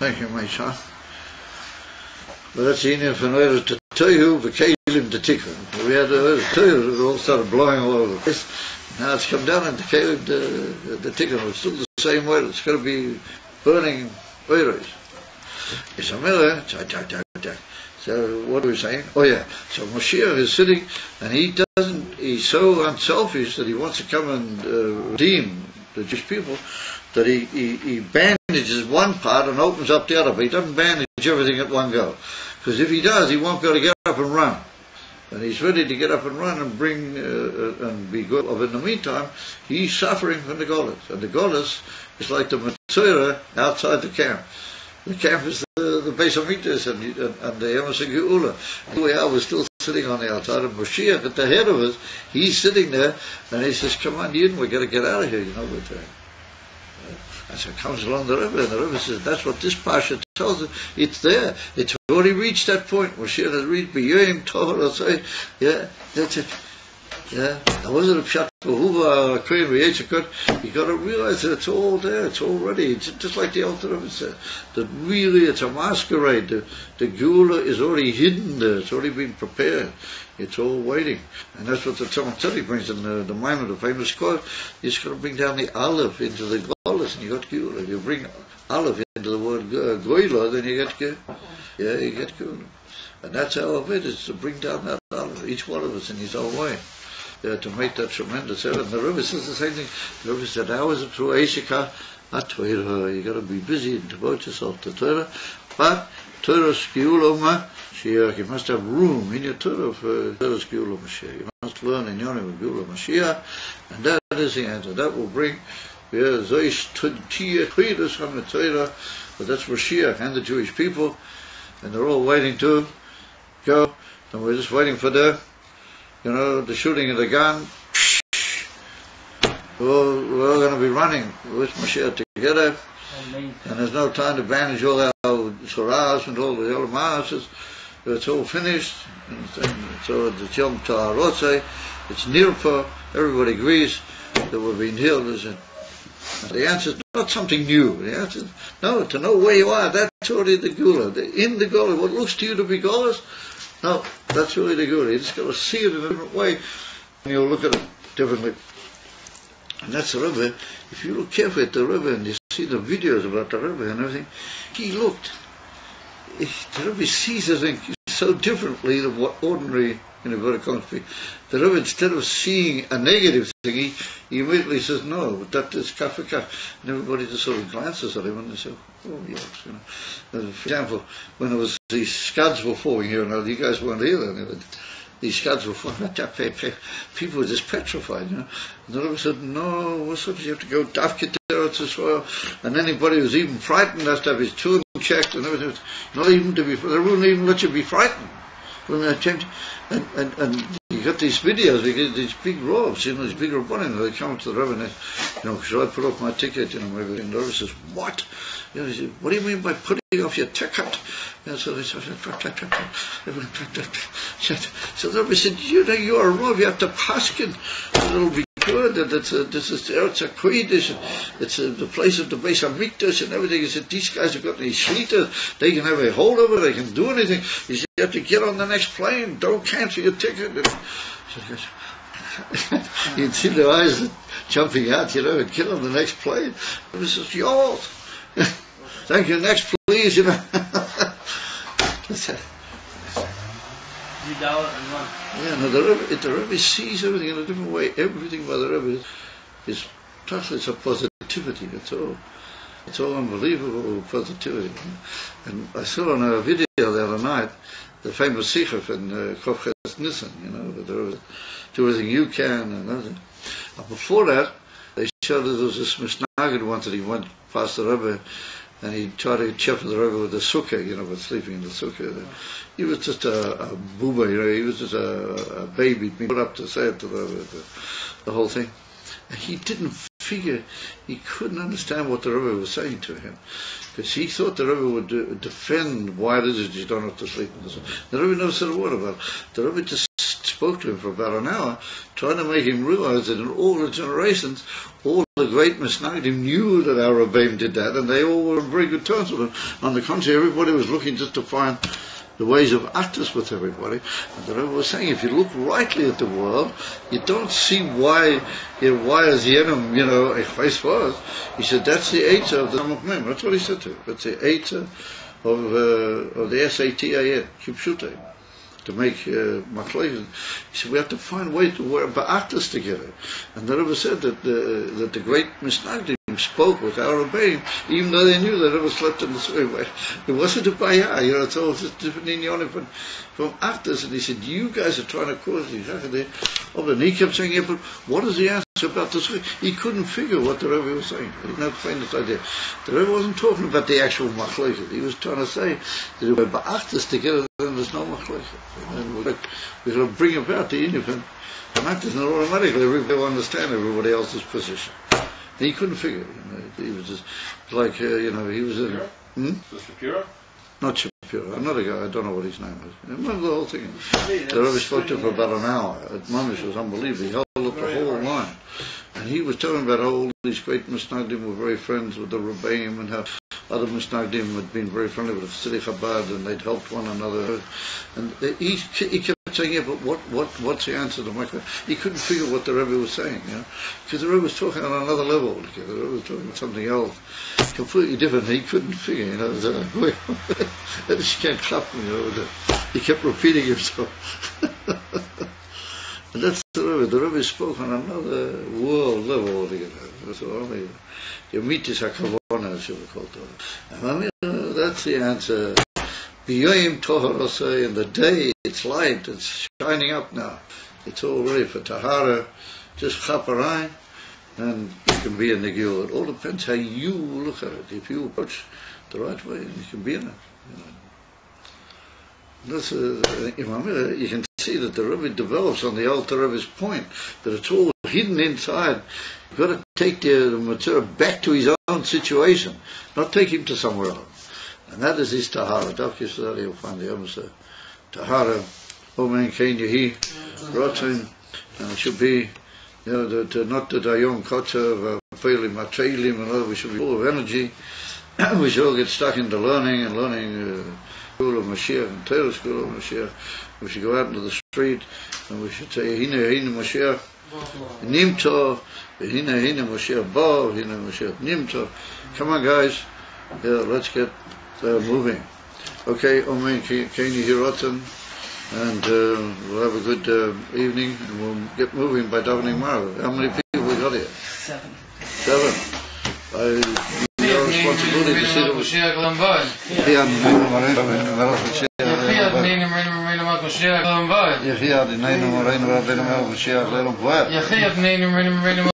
Thank you, my son. But that's the Indian from Eretz to Tohu, V'Kelim to Tikkun. We had Tohu, it all started blowing all over the place. Now it's come down into Kelim the Tikkun. It's still the same way. It's going to be burning oiros. It's a miller. So what are we saying? Oh yeah. So Moshiach is sitting, and he's so unselfish that he wants to come and redeem the Jewish people, that he bandages one part and opens up the other, but he doesn't bandage everything at one go. Because if he does, he won't be able to get up and run. And he's ready to get up and run and bring and be good. But in the meantime, he's suffering from the Golas. And the Golas is like the Metzora outside the camp. The camp is the Beis Hamikdash and the Emes and Geula. Here we are, we're still sitting on the outside, and Moshiach at the head of us, he's sitting there, and he says, come on, Yidden, we've got to get out of here, you know what we're doing. And so it comes along the river, and the river says, that's what this Pasha tells us. It's there. It's already reached that point. Moshiach has reached B'yoyim Tohar Asay. Yeah, that's it. Yeah, I wasn't a pshat for Kohen v'Yitzchak. You got to realize that it's all there. It's all ready. It's just like the Alter Rebbe said. That really, it's a masquerade. The Geula is already hidden there. It's already been prepared. It's all waiting, and that's what the Tzemach Tzedek brings in the Maimon, the famous quote. You just got to bring down the Aleph into the Golas, and you got Geula. If you bring Aleph into the word Goyla, then you get Geula. Yeah, you get Geula. And that's how it is, to bring down that Aleph, each one of us in his own way. To make that tremendous effort. And the Rebbe says the same thing. The Rebbe said, "I was through Eishika at Torah. You got to be busy and devote yourself to Torah. But Torah's Geula Mashiach. You must have room in your Torah for Torah's Geula Mashiach. You must learn in Yonim Geula Mashiach, and that is the answer. That will bring Zoish Tia Chidus from the Torah. But that's Mashiach and the Jewish people, and they're all waiting to go, and we're just waiting for the shooting of the gun. We're all going to be running with Mashiach together, and there's no time to bandage all our Soras and all the other masses. It's all finished, and so it's Yom Ta'arotze, it's Nirpa, everybody agrees that we're being healed. The answer is not something new. The answer is, no, to know where you are, that's already the Geula. In the Geula, what looks to you to be Golas, no, that's really the Geula. You just got to see it in a different way, and you'll look at it differently. And that's the Rebbe. If you look carefully at the Rebbe and you see the videos about the Rebbe and everything, he looked. The Rebbe sees everything so differently than what ordinary inverted commas be. The Rebbe, instead of seeing a negative thing, he immediately says, no, but that is kaf and kaf. And everybody just sort of glances at him and they say, oh yes. For example, when there was these scuds were falling here, now you guys weren't here then. These scuds were falling, people were just petrified, And the Rebbe said, no, what's up? You have to go dafkit to soil, and anybody who's even frightened has to have his tomb checked and everything. Not even to be, they wouldn't even let you be frightened. And you got these videos, we get these big robes, these big rabbanim, they come to the Rebbe and should I put off my ticket, maybe, and the Rebbe says, what? He says, what do you mean by putting off your ticket? So they said, so the Rebbe said, you are a Rav, you have to paskin, it'll be good, that this is Eretz HaKodesh, it's the place of the Beis Hamikdash and everything. He said, these guys have got these shlitas, they can have a hold of it, they can do anything. He said, you have to get on the next plane, don't cancel your ticket. You'd see their eyes jumping out, and get on the next plane. It was just yours. Thank you, next please, Yeah, no, the Rebbe sees everything in a different way. Everything by the Rebbe is totally, it's a positivity. It's all unbelievable positivity. And I saw on a video the other night the famous Sikha from Chof Ches Nissen, that there was do everything you can and everything. And before that, they showed that there was this Mishnagid once that he went past the Rebbe. And he tried to chip the Rebbe with the sukkah, with sleeping in the sukkah. He was just a booba, he was just a baby, being put up to say it to the Rebbe, the whole thing. And he didn't figure, he couldn't understand what the Rebbe was saying to him. Because he thought the Rebbe would defend why it is that you don't have to sleep in the sukkah. The Rebbe never said a word about it. The Rebbe just spoke to him for about an hour, trying to make him realize that in all the generations, all the great Misnagdim knew that our Rebbeim did that, and they all were on very good terms with him. On the contrary, everybody was looking just to find the ways of actors with everybody. And the Rebbe was saying, if you look rightly at the world, you don't see why is Yenim, a face was. He said, that's the Eitzah of the Samach Mem. That's what he said to him. That's the Eitzah of the SATAN, Kipshutay, to make Machlokes. He said, we have to find ways to wear actors together. And the Rebbe said that the great Misnagdim spoke with our Rebbeim, even though they knew that it was slept in the same way. It wasn't a bayah, it's all just different inyanim from actors. And he said, you guys are trying to cause these. And he kept saying, yeah, but what is the answer about this? He couldn't figure what the Rebbe was saying. He did not find this idea. The Rebbe wasn't talking about the actual machlokes. He was trying to say that if we actors together, then there's no machlokes. And we're going to bring about the inyan. And actors, not automatically everybody will understand everybody else's position. He couldn't figure it. He was just like, he was in... Shapiro? Not Shapiro, another guy, I don't know what his name was. I remember the whole thing. The Rebbe spoke to him for about an hour. At Mamish was unbelievable. He held up the whole line. And he was telling about how all these great Misnagdim were very friends with the Rebbeim, and how other Misnagdim had been very friendly with the Tziddik Chabad, and they'd helped one another. And he kept saying, yeah, but what's the answer to my question? He couldn't figure what the Rebbe was saying, because the Rebbe was talking on another level altogether. The Rebbe was talking about something else, completely different. He couldn't figure, that just can't clap him, he kept repeating himself. And that's the Rebbe. The Rebbe spoke on another world level altogether. So only Yemitis HaKavona, as you would call it. And that's the answer. B'yoyim Toharosei, in the day, it's light, it's shining up now. It's all ready for Tahara, just chaparine, and you can be in the Gil. It all depends how you look at it. If you approach the right way, you can be in it. That's you can see that the Rebbe develops on the Alter Rebbe's point, that it's all hidden inside. You've got to take the Metzora back to his own situation, not take him to somewhere else. And that is his Tahara. Dafki Sadari, you'll find the Amasa Tahara, Omen Kain Yehi, Rotzen, and it should be, not the Dayom Kotzer, Failim, Matreilim, and all, we should be full of energy. We should all get stuck into learning, school of Mashiach, and Torah school of Mashiach. We should go out into the street, and we should say, Hine Mashiach, Nimto, Hine Mashiach Bo, Hine Mashiach Nimto. Come on, guys, let's get moving. Okay, Omen Kaini Hirotan, and we'll have a good evening, and we'll get moving by davening Marav. How many people we got here? 7. Your responsibility to see that we